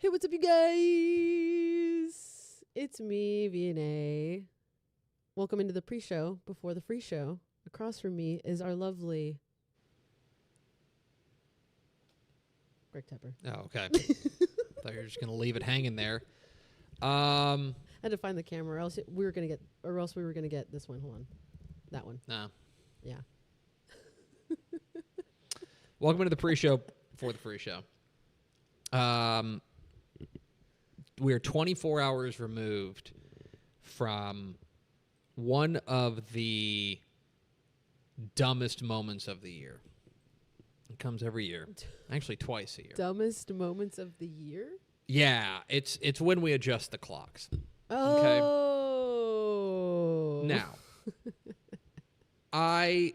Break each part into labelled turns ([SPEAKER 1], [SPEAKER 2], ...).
[SPEAKER 1] Hey, what's up, you guys? It's me, V&A. Welcome into the pre-show before the free show. Across from me is our lovely Greg Tepper.
[SPEAKER 2] Oh, okay. Thought you were just gonna leave it hanging there.
[SPEAKER 1] I had to find the camera, or else we were gonna get this one. Hold on, that one.
[SPEAKER 2] No.
[SPEAKER 1] Yeah.
[SPEAKER 2] Welcome into the pre-show before the free show. We are 24 hours removed from one of the dumbest moments of the year. It comes every year. Actually, twice a year.
[SPEAKER 1] Dumbest moments of the year?
[SPEAKER 2] Yeah, it's when we adjust the clocks.
[SPEAKER 1] Oh.
[SPEAKER 2] Okay. Now, I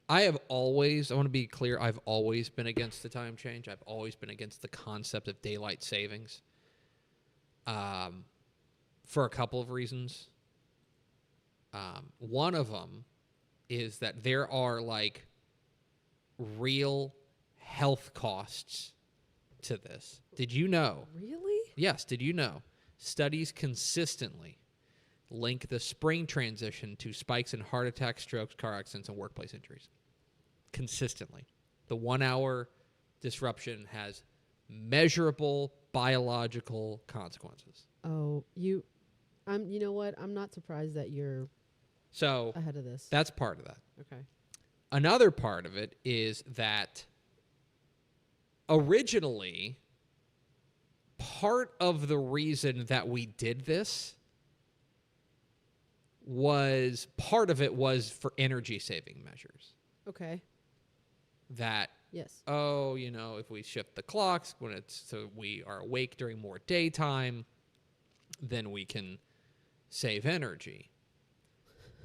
[SPEAKER 2] have always, I want to be clear, I've always been against the time change. I've always been against the concept of daylight savings for a couple of reasons. One of them is that there are, like, real health costs to this. Did you know?
[SPEAKER 1] Really?
[SPEAKER 2] Yes, did you know? Studies consistently link the spring transition to spikes in heart attacks, strokes, car accidents, and workplace injuries. Consistently. The 1 hour disruption has measurable biological consequences.
[SPEAKER 1] Oh, you know what? I'm not surprised that you're ahead of this.
[SPEAKER 2] That's part of that.
[SPEAKER 1] Okay.
[SPEAKER 2] Another part of it is that originally, part of the reason that we did this was for energy saving measures.
[SPEAKER 1] Okay.
[SPEAKER 2] That,
[SPEAKER 1] yes.
[SPEAKER 2] If we shift the clocks so we are awake during more daytime, then we can save energy.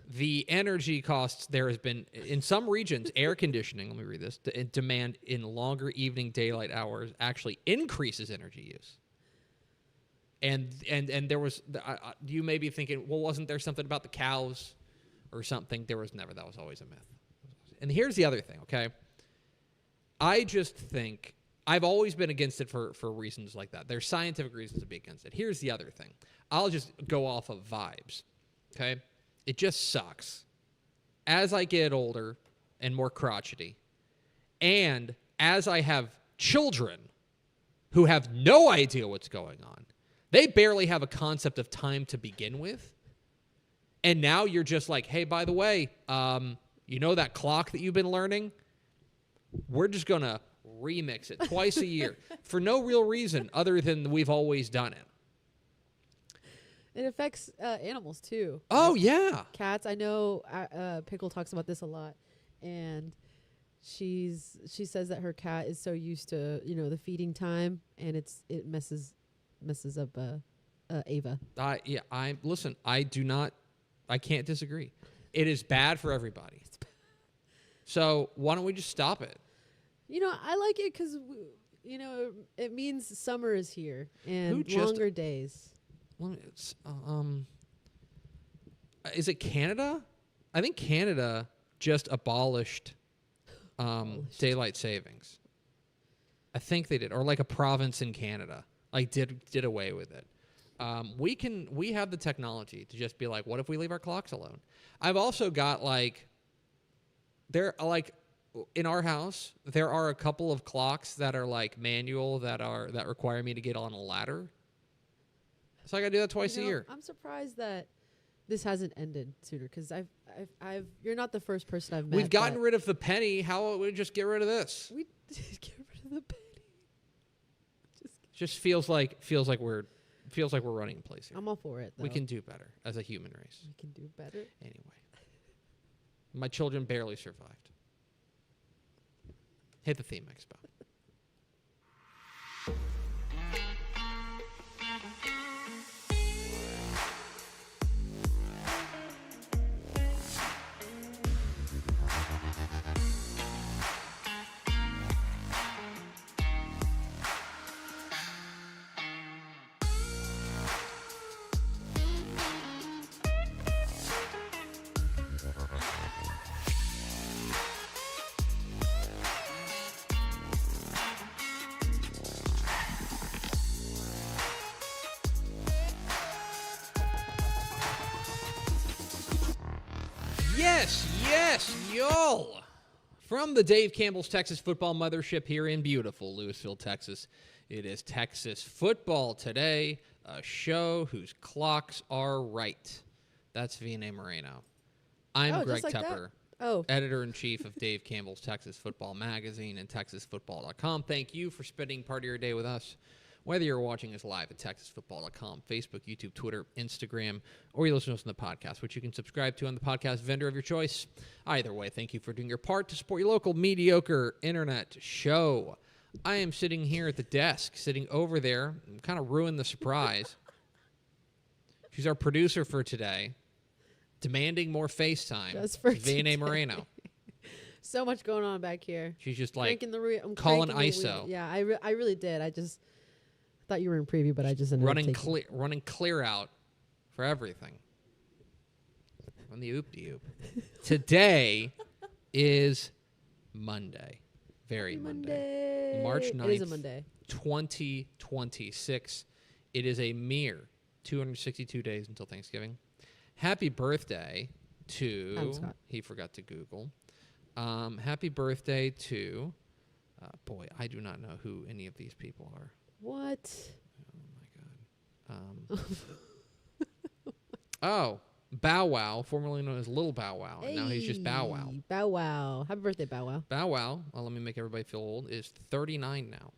[SPEAKER 2] The energy costs, there has been, in some regions, air conditioning, let me read this, demand in longer evening daylight hours actually increases energy use. And there was, you may be thinking, well, wasn't there something about the cows or something? There was never. That was always a myth. And here's the other thing, okay? I just think, I've always been against it for reasons like that. There's scientific reasons to be against it. Here's the other thing. I'll just go off of vibes, okay? It just sucks. As I get older and more crotchety, and as I have children who have no idea what's going on, they barely have a concept of time to begin with. And now you're just like, hey, by the way, you know that clock that you've been learning? We're just going to remix it twice a year for no real reason other than we've always done it.
[SPEAKER 1] It affects animals, too.
[SPEAKER 2] Oh, yeah.
[SPEAKER 1] Cats. I know Pickle talks about this a lot. And she says that her cat is so used to, the feeding time, and it messes up Ava.
[SPEAKER 2] Listen, I can't disagree. It is bad for everybody. So why don't we just stop it?
[SPEAKER 1] I like it because, it means summer is here and longer days.
[SPEAKER 2] Is it Canada? I think Canada just abolished daylight savings. I think they did, or like a province in Canada, like did away with it. We have the technology to just be like, what if we leave our clocks alone? I've also got in our house, there are a couple of clocks that are like manual that require me to get on a ladder. So I gotta do that twice a year.
[SPEAKER 1] I'm surprised that this hasn't ended sooner because you're not the first person I've met.
[SPEAKER 2] We've gotten rid of the penny. How about we just get rid of this?
[SPEAKER 1] We get rid of the penny.
[SPEAKER 2] Just feels like we're running in place here.
[SPEAKER 1] I'm all for it, though.
[SPEAKER 2] We can do better as a human race.
[SPEAKER 1] We can do better.
[SPEAKER 2] Anyway, my children barely survived. Hit the theme, Expo. Yes, y'all. From the Dave Campbell's Texas Football Mothership here in beautiful Lewisville, Texas, it is Texas Football Today, a show whose clocks are right. That's Vianney Moreno. I'm Greg
[SPEAKER 1] like
[SPEAKER 2] Tepper, editor-in-chief of Dave Campbell's Texas Football Magazine and TexasFootball.com. Thank you for spending part of your day with us. Whether you're watching us live at TexasFootball.com, Facebook, YouTube, Twitter, Instagram, or you listen to us on the podcast, which you can subscribe to on the podcast vendor of your choice. Either way, thank you for doing your part to support your local mediocre internet show. I am sitting here at the desk, sitting over there. Kind of ruined the surprise. She's our producer for today, demanding more FaceTime.
[SPEAKER 1] Just for
[SPEAKER 2] Vianney Moreno.
[SPEAKER 1] So much going on back here.
[SPEAKER 2] She's just like
[SPEAKER 1] I'm
[SPEAKER 2] calling
[SPEAKER 1] ISO.
[SPEAKER 2] ISO.
[SPEAKER 1] Yeah, I really did. I just thought you were in preview, but I just ended up
[SPEAKER 2] running clear out for everything. On the oop-de-oop. Today is Monday. Very Monday. March 9th,
[SPEAKER 1] it is a Monday.
[SPEAKER 2] 2026. It is a mere 262 days until Thanksgiving. Happy birthday to...
[SPEAKER 1] Scott.
[SPEAKER 2] He forgot to Google. Happy birthday to... boy, I do not know who any of these people are.
[SPEAKER 1] What?
[SPEAKER 2] Oh, my God. Bow Wow, formerly known as Little Bow Wow. And now he's just Bow Wow.
[SPEAKER 1] Bow Wow. Happy birthday, Bow Wow.
[SPEAKER 2] Bow Wow, well, let me make everybody feel old, is 39 now.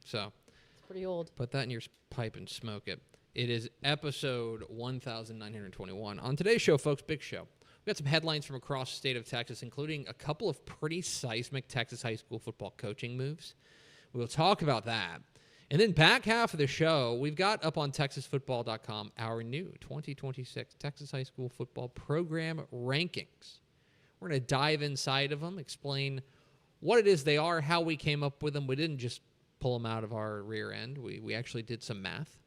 [SPEAKER 2] So,
[SPEAKER 1] it's pretty old.
[SPEAKER 2] Put that in your pipe and smoke it. It is episode 1921. On today's show, folks, big show. We got some headlines from across the state of Texas, including a couple of pretty seismic Texas high school football coaching moves. We'll talk about that. And then back half of the show, we've got up on TexasFootball.com our new 2026 Texas High School Football Program Rankings. We're going to dive inside of them, explain what it is they are, how we came up with them. We didn't just pull them out of our rear end. We actually did some math.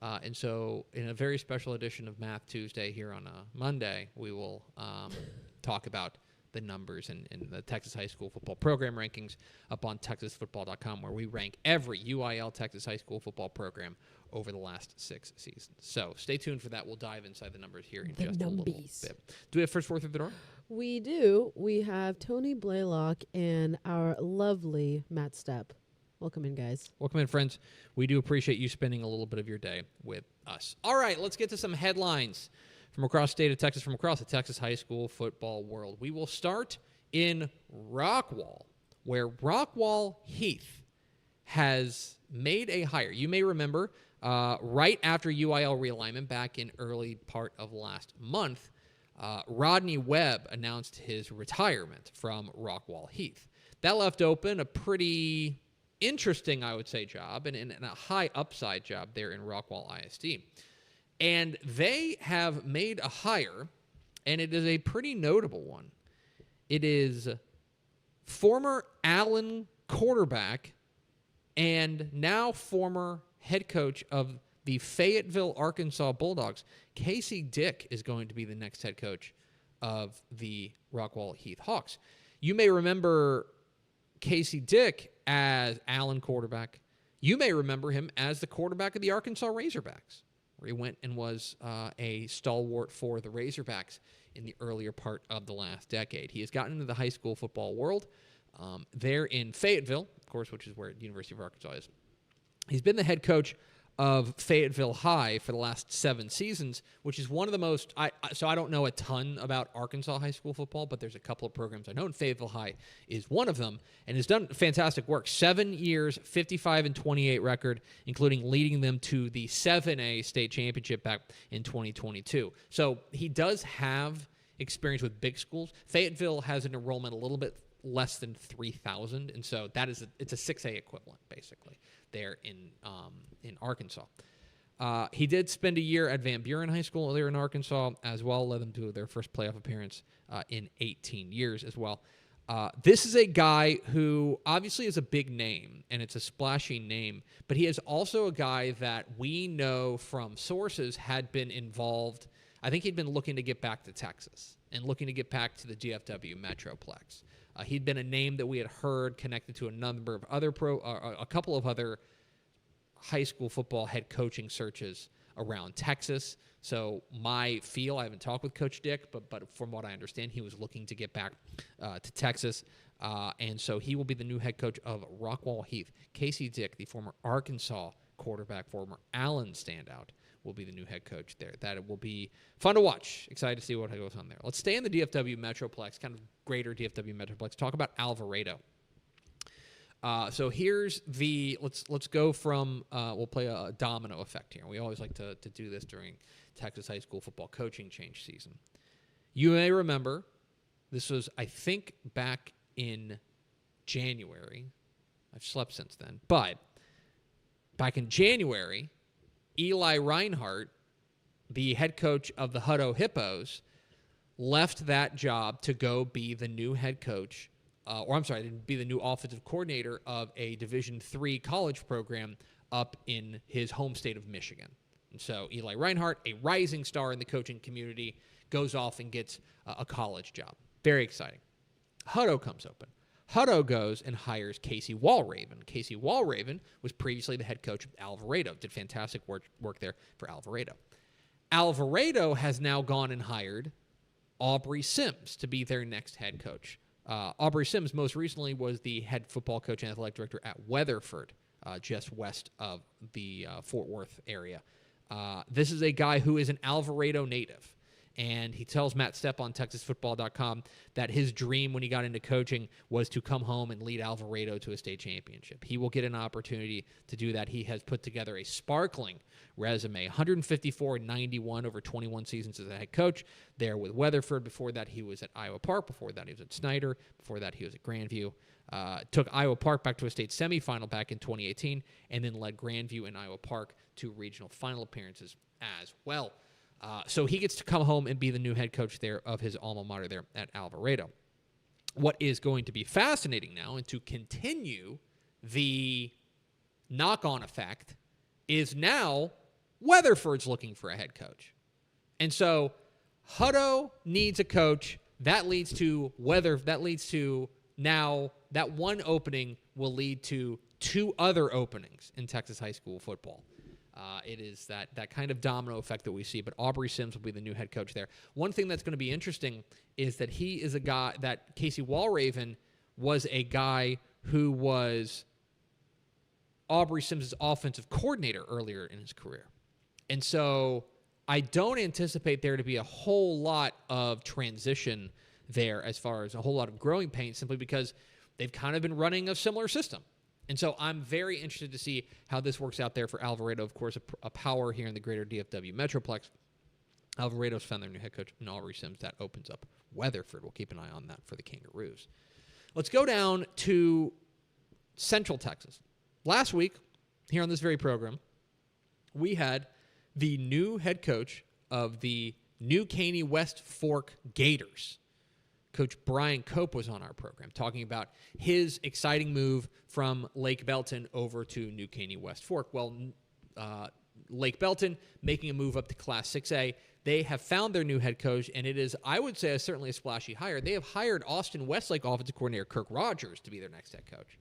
[SPEAKER 2] And so in a very special edition of Math Tuesday here on a Monday, we will talk about the numbers in the Texas High School Football Program Rankings up on TexasFootball.com, where we rank every UIL Texas High School football program over the last 6 seasons. So stay tuned for that. We'll dive inside the numbers here in just a little bit. Do we have first word through the door?
[SPEAKER 1] We do. We have Tony Blaylock and our lovely Matt Stepp. Welcome in, guys.
[SPEAKER 2] Welcome in, friends. We do appreciate you spending a little bit of your day with us. All right, let's get to some headlines from across the state of Texas, from across the Texas high school football world. We will start in Rockwall, where Rockwall-Heath has made a hire. You may remember right after UIL realignment back in early part of last month, Rodney Webb announced his retirement from Rockwall-Heath. That left open a pretty interesting, I would say, job and a high upside job there in Rockwall ISD. And they have made a hire, and it is a pretty notable one. It is former Allen quarterback and now former head coach of the Fayetteville, Arkansas Bulldogs. Casey Dick is going to be the next head coach of the Rockwall-Heath Hawks. You may remember Casey Dick as Allen quarterback. You may remember him as the quarterback of the Arkansas Razorbacks, where he went and was a stalwart for the Razorbacks in the earlier part of the last decade. He has gotten into the high school football world there in Fayetteville, of course, which is where the University of Arkansas is. He's been the head coach of Fayetteville High for the last 7 seasons, which is one of the most, so I don't know a ton about Arkansas high school football, but there's a couple of programs I know, and Fayetteville High is one of them, and has done fantastic work. 7 years, 55-28 record, including leading them to the 7A state championship back in 2022. So he does have experience with big schools. Fayetteville has an enrollment a little bit less than 3,000, and so it's a 6A equivalent, basically, there in Arkansas. He did spend a year at Van Buren High School there in Arkansas as well, led them to their first playoff appearance in 18 years as well. This is a guy who obviously is a big name, and it's a splashy name, but he is also a guy that we know from sources had been involved. I think he'd been looking to get back to Texas and looking to get back to the DFW Metroplex. He'd been a name that we had heard connected to a number of other a couple of other high school football head coaching searches around Texas. So my feel, I haven't talked with Coach Dick, but from what I understand, he was looking to get back to Texas. And so he will be the new head coach of Rockwall-Heath. Casey Dick, the former Arkansas quarterback, former Allen standout, will be the new head coach there. That will be fun to watch. Excited to see what goes on there. Let's stay in the DFW Metroplex, kind of greater DFW Metroplex. Talk about Alvarado. So here's let's go from, we'll play a domino effect here. We always like to do this during Texas high school football coaching change season. You may remember, this was, I think, back in January. I've slept since then. But back in January, Eli Reinhardt, the head coach of the Hutto Hippos, left that job to go be the new head coach, be the new offensive coordinator of a Division III college program up in his home state of Michigan. And so Eli Reinhardt, a rising star in the coaching community, goes off and gets a college job. Very exciting. Hutto comes open. Hutto goes and hires Casey Walraven. Casey Walraven was previously the head coach of Alvarado. Did fantastic work there for Alvarado. Alvarado has now gone and hired Aubrey Sims to be their next head coach. Aubrey Sims most recently was the head football coach and athletic director at Weatherford, just west of the Fort Worth area. This is a guy who is an Alvarado native. And he tells Matt Stepp on TexasFootball.com that his dream when he got into coaching was to come home and lead Alvarado to a state championship. He will get an opportunity to do that. He has put together a sparkling resume, 154-91 over 21 seasons as a head coach there with Weatherford. Before that, he was at Iowa Park. Before that, he was at Snyder. Before that, he was at Grandview. Took Iowa Park back to a state semifinal back in 2018, and then led Grandview and Iowa Park to regional final appearances as well. So he gets to come home and be the new head coach there of his alma mater there at Alvarado. What is going to be fascinating now, and to continue the knock-on effect, is now Weatherford's looking for a head coach. And so Hutto needs a coach. That leads to now that one opening will lead to two other openings in Texas high school football. It is that kind of domino effect that we see, but Aubrey Sims will be the new head coach there. One thing that's going to be interesting is that he is a guy, that Casey Walraven was a guy who was Aubrey Sims' offensive coordinator earlier in his career. And so I don't anticipate there to be a whole lot of transition there as far as a whole lot of growing pains, simply because they've kind of been running a similar system. And so I'm very interested to see how this works out there for Alvarado, of course, a power here in the greater DFW Metroplex. Alvarado's found their new head coach, Aubrey Sims. That opens up Weatherford. We'll keep an eye on that for the Kangaroos. Let's go down to Central Texas. Last week, here on this very program, we had the new head coach of the New Caney West Fork Gators. Coach Brian Cope was on our program talking about his exciting move from Lake Belton over to New Caney West Fork. Well, Lake Belton making a move up to Class 6A. They have found their new head coach, and it is, I would say, certainly a splashy hire. They have hired Austin Westlake offensive coordinator Kirk Rogers to be their next head coach.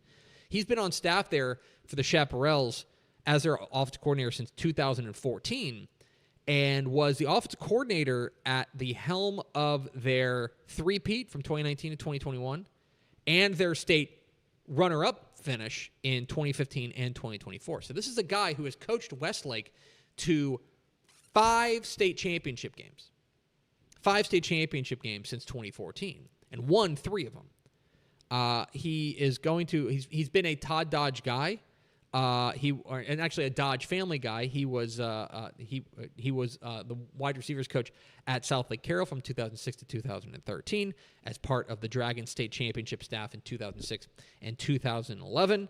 [SPEAKER 2] He's been on staff there for the Chaparrals as their offensive coordinator since 2014. And was the offensive coordinator at the helm of their three-peat from 2019 to 2021 and their state runner-up finish in 2015 and 2024. So this is a guy who has coached Westlake to 5 state championship games. 5 state championship games since 2014 and won 3 of them. He's been a Todd Dodge guy. And actually a Dodge family guy. He was the wide receivers coach at South Lake Carroll from 2006 to 2013 as part of the Dragon State Championship staff in 2006 and 2011.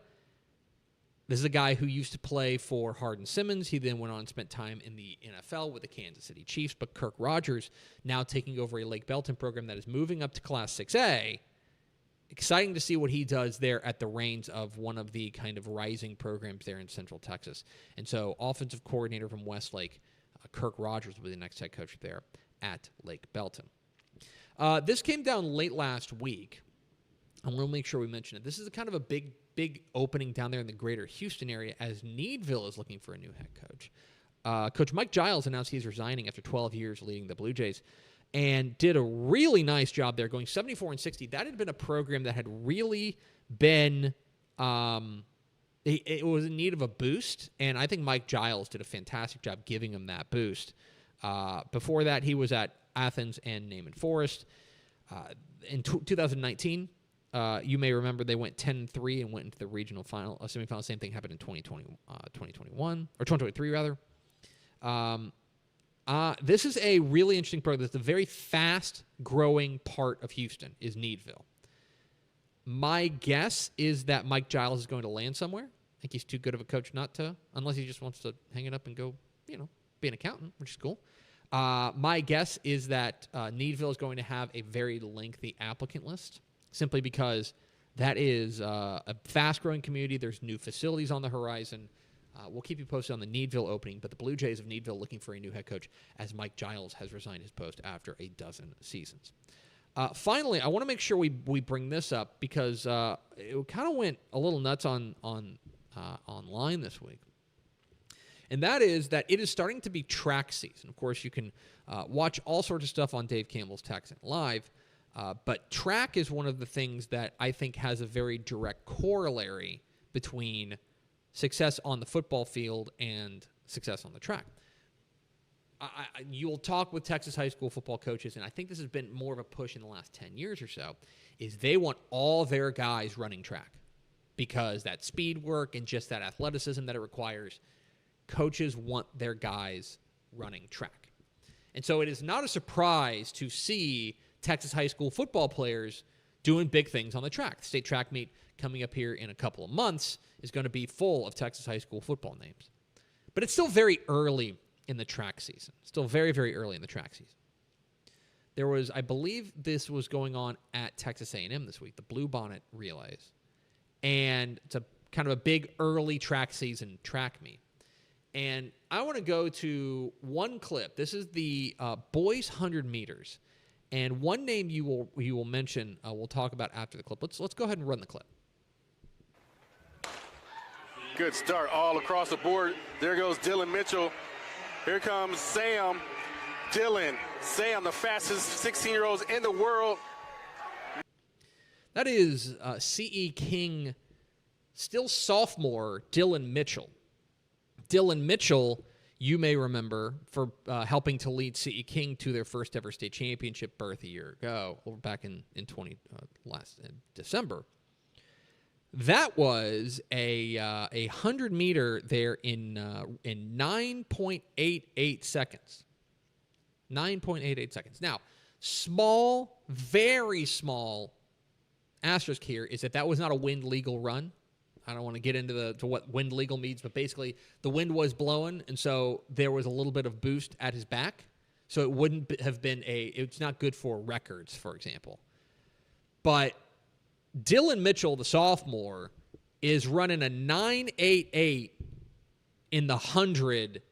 [SPEAKER 2] This is a guy who used to play for Hardin Simmons. He then went on and spent time in the NFL with the Kansas City Chiefs. But Kirk Rogers now taking over a Lake Belton program that is moving up to Class 6A. Exciting to see what he does there at the reins of one of the kind of rising programs there in Central Texas. And so offensive coordinator from Westlake, Kirk Rogers, will be the next head coach there at Lake Belton. This came down late last week. I want to make sure we mention it. This is kind of a big opening down there in the greater Houston area as Needville is looking for a new head coach. Coach Mike Giles announced he's resigning after 12 years leading the Blue Jays and did a really nice job there, going 74-60. That had been a program that had really been it was in need of a boost, and I think Mike Giles did a fantastic job giving him that boost. Before that, he was at Athens and Naaman Forest. In 2019, you may remember they went 10-3 and went into the regional semifinal. Same thing happened in 2021, or 2023 rather. This is a really interesting program. It's a very fast-growing part of Houston is Needville. My guess is that Mike Giles is going to land somewhere. I think he's too good of a coach not to, unless he just wants to hang it up and go, be an accountant, which is cool. My guess is that Needville is going to have a very lengthy applicant list, simply because that is a fast-growing community. There's new facilities on the horizon. We'll keep you posted on the Needville opening, but the Blue Jays of Needville looking for a new head coach, as Mike Giles has resigned his post after a dozen seasons. Finally, I want to make sure we bring this up because it kind of went a little nuts online this week. And that is that it is starting to be track season. Of course, you can watch all sorts of stuff on Dave Campbell's Texan Live, but track is one of the things that I think has a very direct corollary between success on the football field and success on the track. You'll talk with Texas high school football coaches, and I think this has been more of a push in the last 10 years or so, is they want all their guys running track because that speed work and just that athleticism that it requires, coaches want their guys running track. And so it is not a surprise to see Texas high school football players doing big things on the track. The state track meet coming up here in a couple of months is going to be full of Texas high school football names. But it's still very early in the track season. Still very, very early in the track season. There was, I believe this was going on at Texas A&M this week, the Blue Bonnet Relays. And it's a kind of a big early track season track meet. And I want to go to one clip. This is the boys 100 meters. And one name you will mention, we'll talk about after the clip. Let's go ahead and run the clip.
[SPEAKER 3] Good start all across the board. There goes Dylan Mitchell. Here comes Sam. Dylan, Sam, the fastest 16-year-olds in the world.
[SPEAKER 2] That is C.E. King, still sophomore, Dylan Mitchell. Dylan Mitchell, you may remember, for helping to lead C.E. King to their first ever state championship berth a year ago, back in December. That was a 100-meter there in 9.88 seconds. 9.88 seconds. Now, small, very small asterisk here is that was not a wind legal run. I don't want to get into to what wind legal means, but basically the wind was blowing, and so there was a little bit of boost at his back. So it wouldn't have been it's not good for records, for example. But Dylan Mitchell, the sophomore, is running a 9.88 in the 100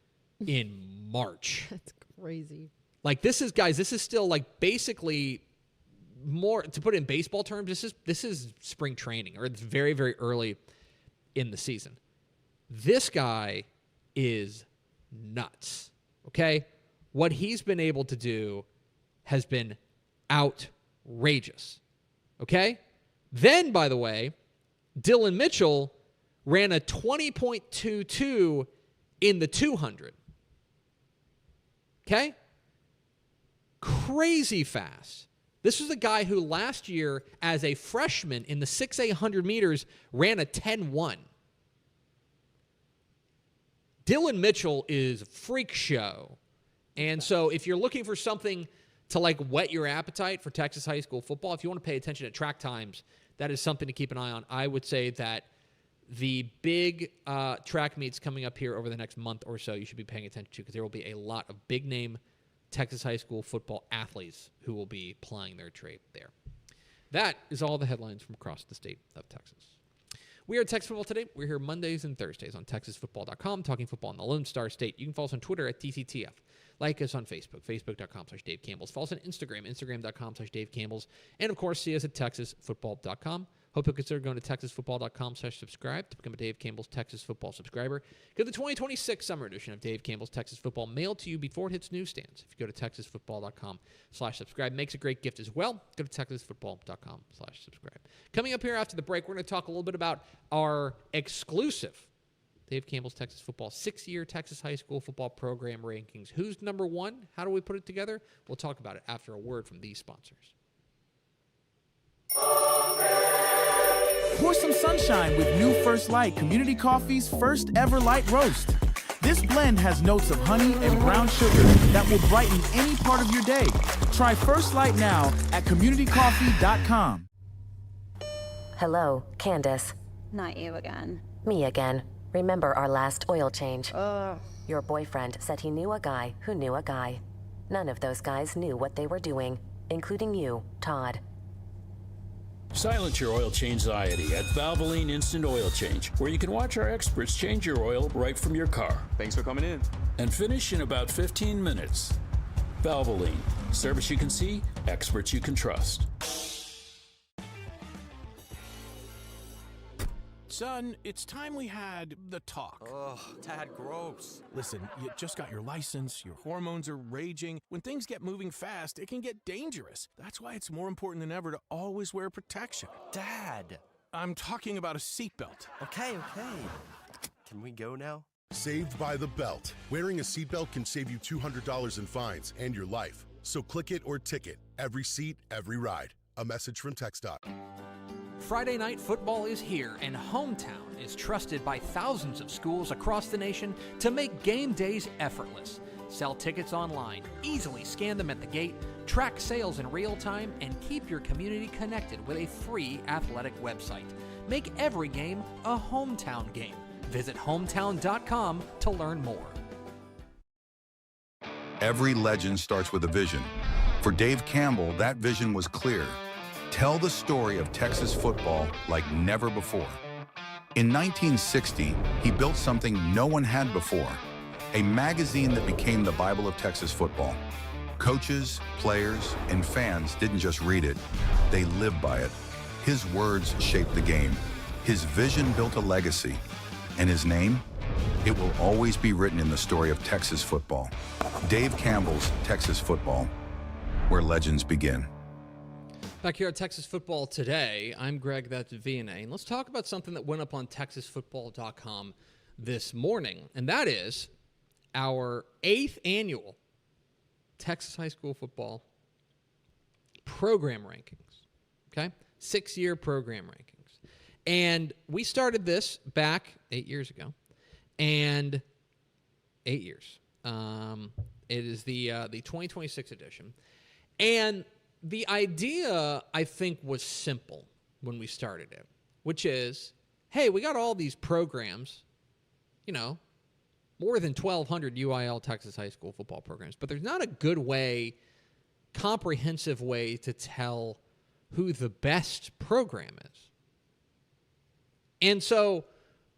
[SPEAKER 2] in March.
[SPEAKER 1] That's crazy.
[SPEAKER 2] Like, this is still like basically more, to put it in baseball terms, this is spring training, or it's very, very early in the season. This guy is nuts. Okay? What he's been able to do has been outrageous. Okay? Then, by the way, Dylan Mitchell ran a 20.22 in the 200. Okay? Crazy fast. This was a guy who last year, as a freshman in the 6A 100 meters, ran a 10.1. Dylan Mitchell is a freak show. And so if you're looking for something to like whet your appetite for Texas high school football, if you want to pay attention to track times, that is something to keep an eye on. I would say that the big track meets coming up here over the next month or so, you should be paying attention to, because there will be a lot of big-name Texas high school football athletes who will be plying their trade there. That is all the headlines from across the state of Texas. We are at Texas Football Today. We're here Mondays and Thursdays on TexasFootball.com, talking football in the Lone Star State. You can follow us on Twitter at DCTF. Like us on Facebook, Facebook.com/Dave Campbell's. Follow us on Instagram, Instagram.com/Dave Campbell's. And, of course, see us at TexasFootball.com. Hope you'll consider going to TexasFootball.com/subscribe to become a Dave Campbell's Texas Football subscriber. Get the 2026 summer edition of Dave Campbell's Texas Football mailed to you before it hits newsstands. If you go to TexasFootball.com/subscribe, makes a great gift as well. Go to TexasFootball.com/subscribe. Coming up here after the break, we're going to talk a little bit about our exclusive Dave Campbell's Texas Football 6-year Texas high school football program rankings. Who's number one? How do we put it together? We'll talk about it after a word from these sponsors.
[SPEAKER 4] Pour some sunshine with new First Light Community Coffee's first ever light roast. This blend has notes of honey and brown sugar that will brighten any part of your day. Try First Light now at communitycoffee.com.
[SPEAKER 5] Hello, Candace.
[SPEAKER 6] Not you again.
[SPEAKER 5] Me again. Remember our last oil change? Your boyfriend said he knew a guy who knew a guy. None of those guys knew what they were doing, including you, Todd.
[SPEAKER 7] Silence your oil change anxiety at Valvoline Instant Oil Change, where you can watch our experts change your oil right from your car.
[SPEAKER 8] Thanks for coming in.
[SPEAKER 7] And finish in about 15 minutes. Valvoline. Service you can see, experts you can trust.
[SPEAKER 4] Son, it's time we had the talk.
[SPEAKER 8] Ugh, Dad, gross.
[SPEAKER 4] Listen, you just got your license, your hormones are raging. When things get moving fast, it can get dangerous. That's why it's more important than ever to always wear protection.
[SPEAKER 8] Dad.
[SPEAKER 4] I'm talking about a seatbelt.
[SPEAKER 8] Okay. Can we go now?
[SPEAKER 9] Saved by the belt. Wearing a seatbelt can save you $200 in fines and your life. So click it or ticket. Every seat, every ride. A message from TxDOT.
[SPEAKER 2] Friday night football is here, and Hometown is trusted by thousands of schools across the nation to make game days effortless. Sell tickets online, easily scan them at the gate, track sales in real time, and keep your community connected with a free athletic website. Make every game a Hometown game. Visit hometown.com to learn more.
[SPEAKER 10] Every legend starts with a vision. For Dave Campbell, that vision was clear. Tell the story of Texas football like never before. In 1960, he built something no one had before, a magazine that became the Bible of Texas football. Coaches, players, and fans didn't just read it, they lived by it. His words shaped the game. His vision built a legacy. And his name? It will always be written in the story of Texas football. Dave Campbell's Texas Football, where legends begin.
[SPEAKER 2] Back here at Texas Football Today, I'm Greg, that's VNA, and let's talk about something that went up on TexasFootball.com this morning, and that is our 8th annual Texas High School Football Program Rankings, okay? 6-year program rankings. And we started this back 8 years ago, and 8 years. It is the 2026 edition, and the idea, I think, was simple when we started it, which is, hey, we got all these programs, more than 1,200 UIL Texas high school football programs, but there's not a good way, comprehensive way to tell who the best program is. And so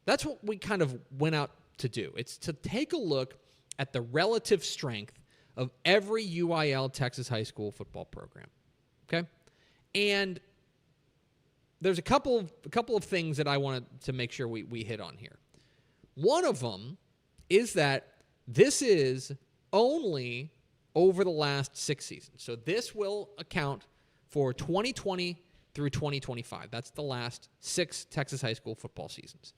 [SPEAKER 2] that's what we kind of went out to do. It's to take a look at the relative strength of every UIL Texas high school football program. Okay? And there's a couple of things that I wanted to make sure we hit on here. One of them is that this is only over the last 6 seasons. So this will account for 2020 through 2025. That's the last 6 Texas high school football seasons.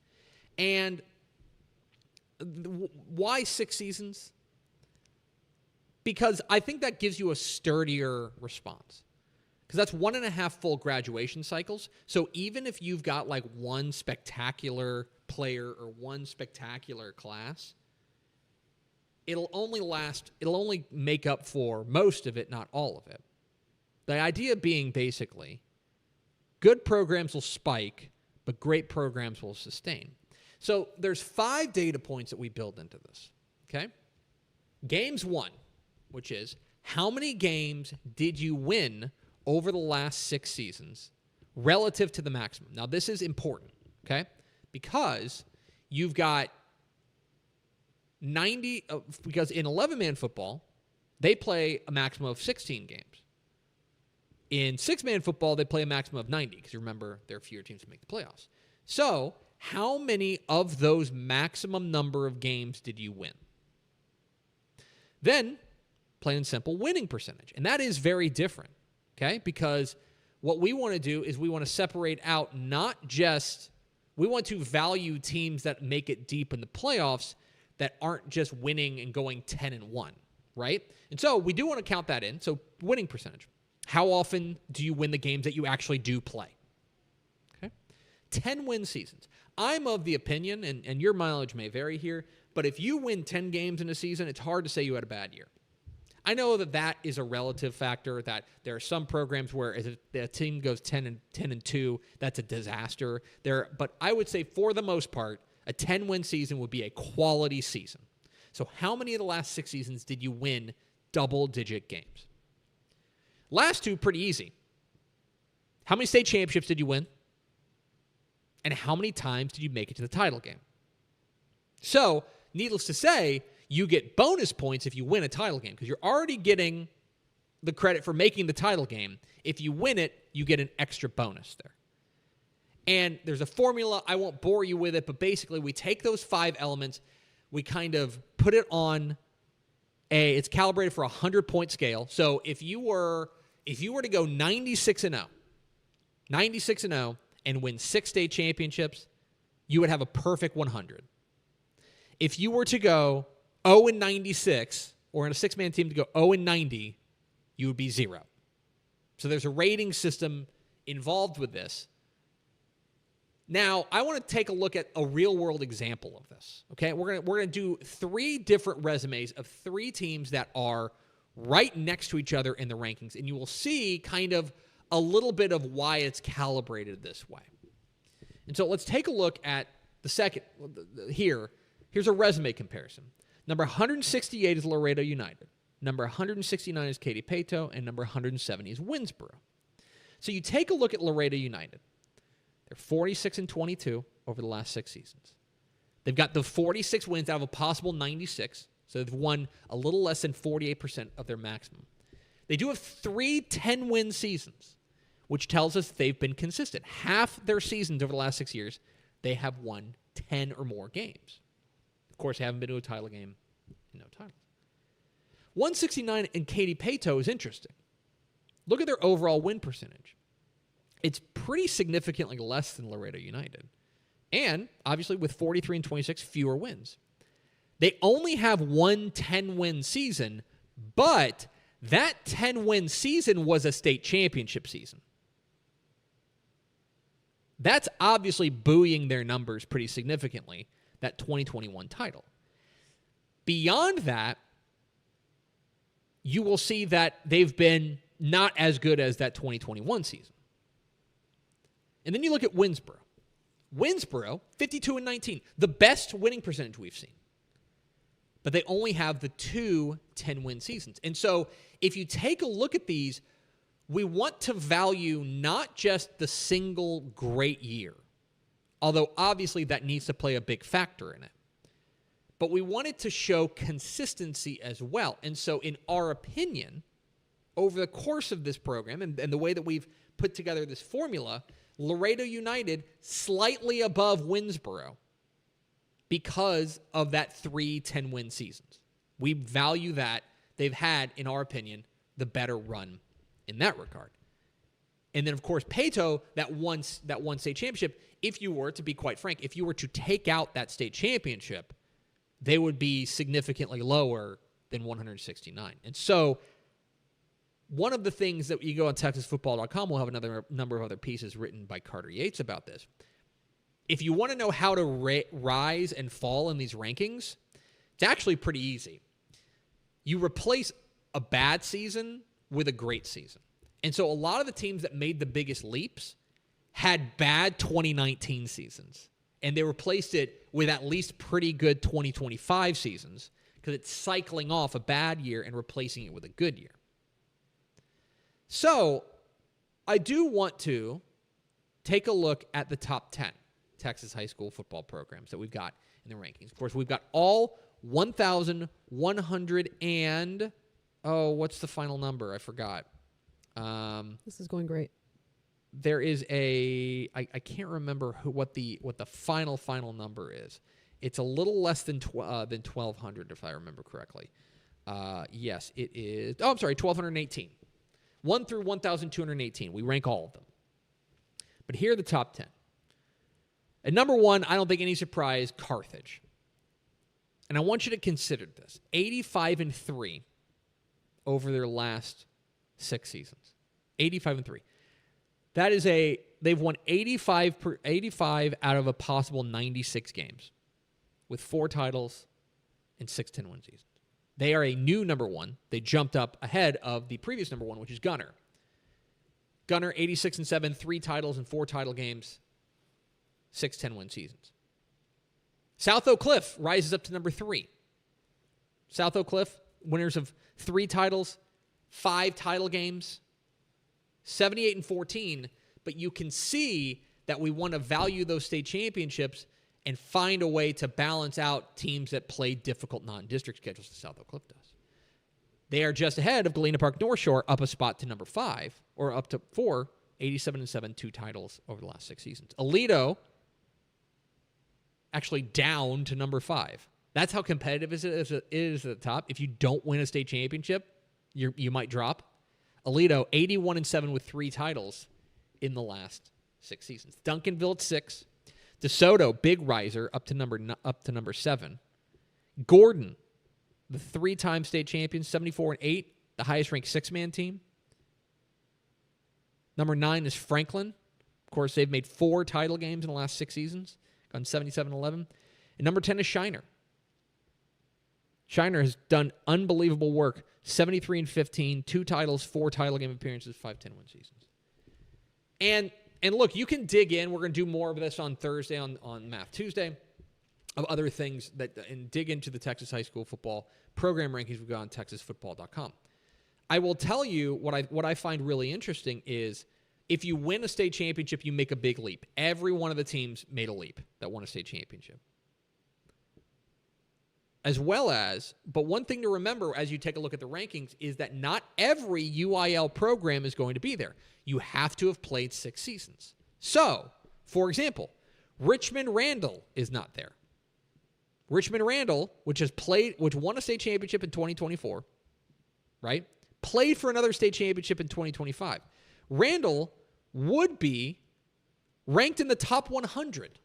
[SPEAKER 2] And why 6 seasons? Because I think that gives you a sturdier response. Because that's 1.5 full graduation cycles. So even if you've got like one spectacular player or one spectacular class, it'll only make up for most of it, not all of it. The idea being basically, good programs will spike, but great programs will sustain. So there's 5 data points that we build into this, okay? Games 1, which is how many games did you win over the last 6 seasons relative to the maximum? Now, this is important, okay? Because you've got because in 11-man football, they play a maximum of 16 games. In six-man football, they play a maximum of 90 because you remember there are fewer teams that make the playoffs. So how many of those maximum number of games did you win? Then, plain and simple, winning percentage. And that is very different, okay? Because what we want to do is we want to separate out not just, we want to value teams that make it deep in the playoffs that aren't just winning and going 10-1, right? And so we do want to count that in. So winning percentage. How often do you win the games that you actually do play? Okay. 10-win seasons. I'm of the opinion, and your mileage may vary here, but if you win 10 games in a season, it's hard to say you had a bad year. I know that is a relative factor, that there are some programs where if a team goes 10-2, that's a disaster. But I would say for the most part, a 10-win season would be a quality season. So how many of the last 6 seasons did you win double-digit games? Last two, pretty easy. How many state championships did you win? And how many times did you make it to the title game? So, needless to say, you get bonus points if you win a title game because you're already getting the credit for making the title game. If you win it, you get an extra bonus there. And there's a formula. I won't bore you with it, but basically we take those 5 elements, we kind of put it on it's calibrated for a 100-point scale. So if you were to go 96-0 and win 6 state championships, you would have a perfect 100. If you were to go 0-96, or in a 6-man team to go 0-90, you would be 0. So there's a rating system involved with this. Now, I want to take a look at a real-world example of this. Okay, we're gonna do 3 different resumes of 3 teams that are right next to each other in the rankings, and you will see kind of a little bit of why it's calibrated this way. And so let's take a look at the second here. Here's a resume comparison. Number 168 is Laredo United. Number 169 is Katy Pato, and number 170 is Winsboro. So you take a look at Laredo United. They're 46-22 over the last 6 seasons. They've got the 46 wins out of a possible 96, so they've won a little less than 48% of their maximum. They do have 3 10-win seasons, which tells us they've been consistent. Half their seasons over the last 6 years, they have won 10 or more games. Of course, they haven't been to a title game, no titles. 169 and Katy Pato is interesting. Look at their overall win percentage. It's pretty significantly less than Laredo United. And, obviously, with 43-26, fewer wins. They only have 1 10-win season, but that 10-win season was a state championship season. That's obviously buoying their numbers pretty significantly, that 2021 title. Beyond that, you will see that they've been not as good as that 2021 season. And then you look at Winsboro. Winsboro, 52-19, the best winning percentage we've seen. But they only have the 2 10-win seasons. And so if you take a look at these, we want to value not just the single great year, although obviously that needs to play a big factor in it. But we wanted to show consistency as well. And so in our opinion, over the course of this program and the way that we've put together this formula, Laredo United slightly above Winsboro because of that 3 10-win seasons. We value that. They've had, in our opinion, the better run in that regard. And then, of course, Pato, that one state championship, if you were, to be quite frank, if you were to take out that state championship, they would be significantly lower than 169. And so one of the things that you go on TexasFootball.com, we'll have another number of other pieces written by Carter Yates about this. If you want to know how to rise and fall in these rankings, it's actually pretty easy. You replace a bad season with a great season. And so a lot of the teams that made the biggest leaps had bad 2019 seasons. And they replaced it with at least pretty good 2025 seasons because it's cycling off a bad year and replacing it with a good year. So I do want to take a look at the top 10 Texas high school football programs that we've got in the rankings. Of course, we've got all 1,100 and, what's the final number? I forgot.
[SPEAKER 1] This is going great.
[SPEAKER 2] There is I can't remember what the final number is. It's a little less than 1,200 if I remember correctly. Yes, it is. Oh, I'm sorry, 1,218. 1 through 1,218. We rank all of them. But here are the top 10. At number 1, I don't think any surprise, Carthage. And I want you to consider this. 85-3 over their last 6 seasons. 85-3. That is they've won 85 out of a possible 96 games with 4 titles and 6 10-win seasons. They are a new number 1. They jumped up ahead of the previous number 1, which is Gunner. Gunner, 86-7, 3 titles and 4 title games, 6 10-win seasons. South Oak Cliff rises up to number 3. South Oak Cliff, winners of 3 titles, 5 title games, 78-14. But you can see that we want to value those state championships and find a way to balance out teams that play difficult non-district schedules as South Oak Cliff does. They are just ahead of Galena Park North Shore, up a spot to number 5, or up to 4, 87-7, 2 titles over the last 6 seasons. Aledo actually down to number 5. That's how competitive it is at the top. If you don't win a state championship, you might drop. Aledo, 81-7 with 3 titles in the last 6 seasons. Duncanville at 6. DeSoto, big riser, up to number 7. Gordon, the 3-time state champions, 74-8, the highest ranked 6-man team. Number 9 is Franklin. Of course, they've made 4 title games in the last 6 seasons, gone 77-11. And number 10 is Shiner. Shiner has done unbelievable work, 73-15, 2 titles, 4 title game appearances, 5 10-win seasons. And look, you can dig in. We're going to do more of this on Thursday on Math Tuesday, of other things and dig into the Texas high school football program rankings we've got on texasfootball.com. I will tell you what I find really interesting is if you win a state championship, you make a big leap. Every one of the teams made a leap that won a state championship. But one thing to remember as you take a look at the rankings is that not every UIL program is going to be there. You have to have played 6 seasons. So, for example, Richmond Randall is not there. Richmond Randall, which won a state championship in 2024, right? Played for another state championship in 2025. Randall would be ranked in the top 100,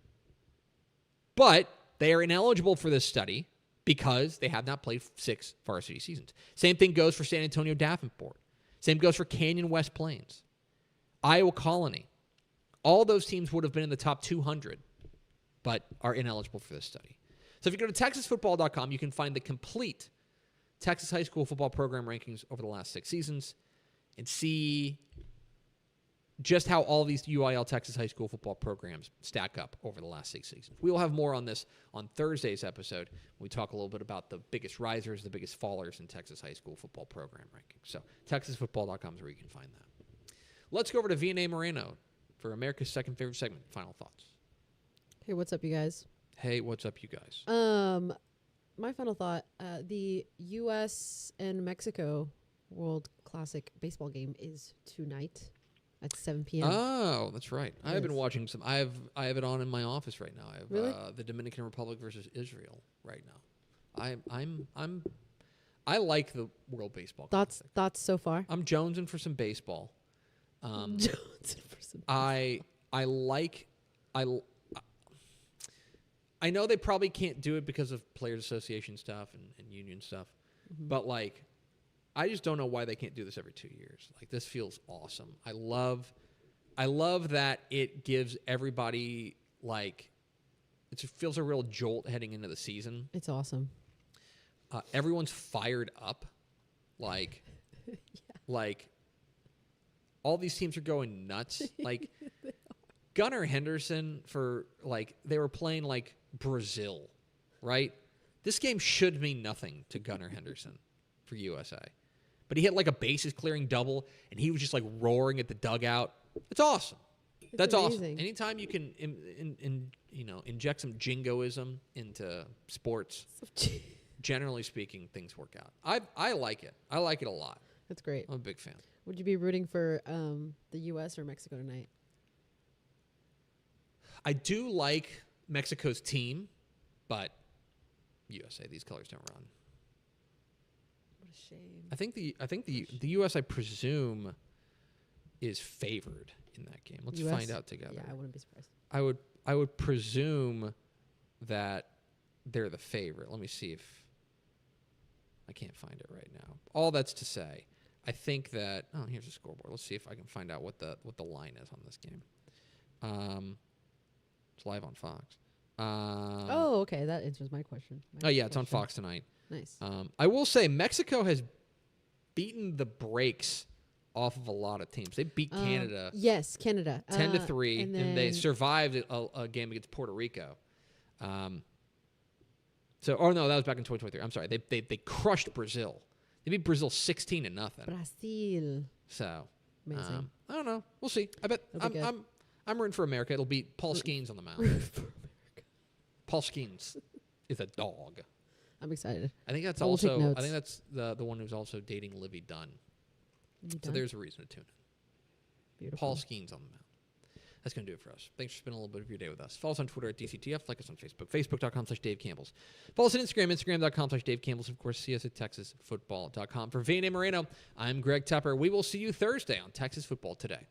[SPEAKER 2] but they are ineligible for this study because they have not played 6 varsity seasons. Same thing goes for San Antonio Davenport. Same goes for Canyon West Plains. Iowa Colony. All those teams would have been in the top 200, but are ineligible for this study. So if you go to texasfootball.com, you can find the complete Texas high school football program rankings over the last 6 seasons and see just how all these UIL Texas high school football programs stack up over the last 6 seasons. We will have more on this on Thursday's episode. We talk a little bit about the biggest risers, the biggest fallers in Texas high school football program rankings. So texasfootball.com is where you can find that. Let's go over to Vianney Moreno for America's second favorite segment. Final thoughts.
[SPEAKER 1] Hey, what's up, you guys?
[SPEAKER 2] Hey, what's up, you guys?
[SPEAKER 1] My final thought, the U.S. and Mexico World Classic baseball game is tonight at 7 p.m.
[SPEAKER 2] Oh, that's right. I have been watching some. I have it on in my office right now. I have
[SPEAKER 1] really?
[SPEAKER 2] The Dominican Republic versus Israel right now. I like the World Baseball Classic.
[SPEAKER 1] Thoughts so far?
[SPEAKER 2] I'm jonesing for some baseball. I know they probably can't do it because of Players Association stuff and union stuff, but I just don't know why they can't do this every 2 years. This feels awesome. I love that it gives everybody it feels a real jolt heading into the season.
[SPEAKER 1] It's awesome.
[SPEAKER 2] Everyone's fired up, all these teams are going nuts. Gunnar Henderson they were playing Brazil, right? This game should mean nothing to Gunnar Henderson for USA. But he hit a bases clearing double, and he was just roaring at the dugout. It's awesome. That's
[SPEAKER 1] amazing.
[SPEAKER 2] Awesome. Anytime you can inject some jingoism into sports, generally speaking, things work out. I like it. I like it a lot.
[SPEAKER 1] That's great.
[SPEAKER 2] I'm a big fan.
[SPEAKER 1] Would you be rooting for the U.S. or Mexico tonight?
[SPEAKER 2] I do like Mexico's team, but USA, these colors don't run.
[SPEAKER 1] What a shame.
[SPEAKER 2] I think the U.S. I presume is favored in that game. Let's
[SPEAKER 1] US?
[SPEAKER 2] find out together.
[SPEAKER 1] Yeah, I wouldn't be surprised.
[SPEAKER 2] I would presume that they're the favorite. Let me see if I can't find it right now. All that's to say, I think that here's the scoreboard. Let's see if I can find out what the line is on this game. It's live on Fox.
[SPEAKER 1] Okay, that answers my question.
[SPEAKER 2] It's on Fox tonight.
[SPEAKER 1] Nice.
[SPEAKER 2] I will say Mexico has beaten the brakes off of a lot of teams. They beat Canada.
[SPEAKER 1] Yes, Canada.
[SPEAKER 2] 10-3, and they survived a game against Puerto Rico. That was back in 2023. I'm sorry. They crushed Brazil. They beat Brazil 16-0.
[SPEAKER 1] Brazil.
[SPEAKER 2] So,
[SPEAKER 1] amazing.
[SPEAKER 2] I don't know. We'll see. I bet I'm rooting for America. It'll be Paul Skeens on the mound. Paul Skeens is a dog.
[SPEAKER 1] I'm excited.
[SPEAKER 2] I think that's
[SPEAKER 1] We'll take
[SPEAKER 2] also.
[SPEAKER 1] notes.
[SPEAKER 2] I think that's the one who's also dating Livy Dunn. So there's a reason to tune in.
[SPEAKER 1] Beautiful.
[SPEAKER 2] Paul Skeens on the mound. That's going to do it for us. Thanks for spending a little bit of your day with us. Follow us on Twitter at DCTF. Like us on Facebook. Facebook.com/Dave Campbell's. Follow us on Instagram. Instagram.com/Dave Campbell's. Of course, see us at TexasFootball.com. For Vanna Moreno, I'm Greg Tepper. We will see you Thursday on Texas Football Today.